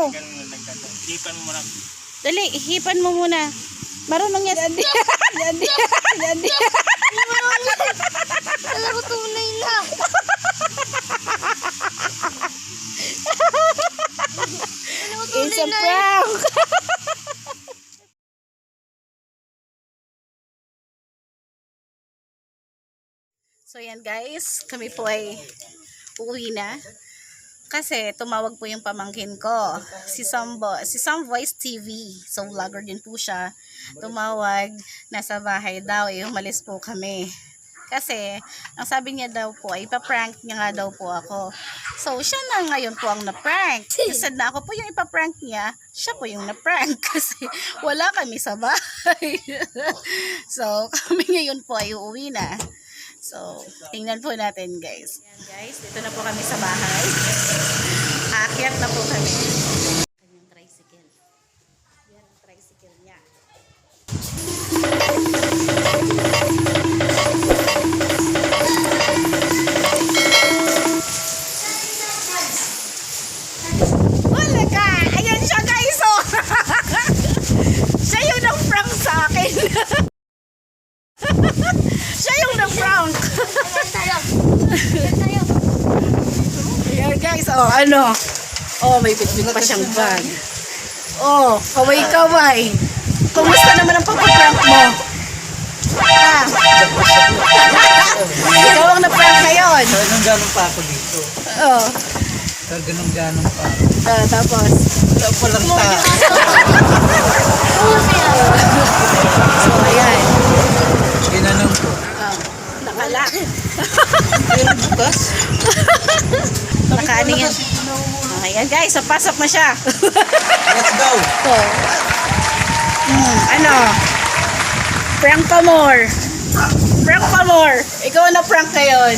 mo. Hipan mo muna. Dali, hipan mo muna. Marunong yan. Dadi. Dadi. Dadi. Alam ko tunay na. It's a prank. So yan guys, kami po ay uuwi na. Kasi tumawag po yung pamangkin ko, si Sam Voice TV. So vlogger din po siya. Tumawag, nasa bahay daw, umalis po kami. Kasi, ang sabi niya daw po, ay ipaprank niya nga daw po ako. So, siya na ngayon po ang na-prank. Kasi na ako po yung ipaprank niya, siya po yung na-prank. Kasi wala kami sa bahay. So, kami ngayon po ay uuwi na. So, tingnan po natin guys. Yan guys, dito na po kami sa bahay. Aakyat na po kami. Kanyang tricycle. Yan ang tricycle niya. Wala ka! Ayan siya guys! Oh. Siya yung nag-prank sa akin. Siya yung nag-prank. Ayan guys, oh ano? Oh, may bitbit pa siyang bag. Oh, kaway-kaway. Kumusta naman ang pagpaprank mo? Ah. Ikaw ang na-prank ngayon. Ganong pa ako dito. Oh. Ganong pa. Tapos? Walang tao. So, ayan. Ginanong ko. Nakala. Pero bukas. Nakaano yan. Ayan guys, so pasok na siya. Let's go. Oh. Ano? Prank pa more. Prank pa more. Ikaw na prank ngayon.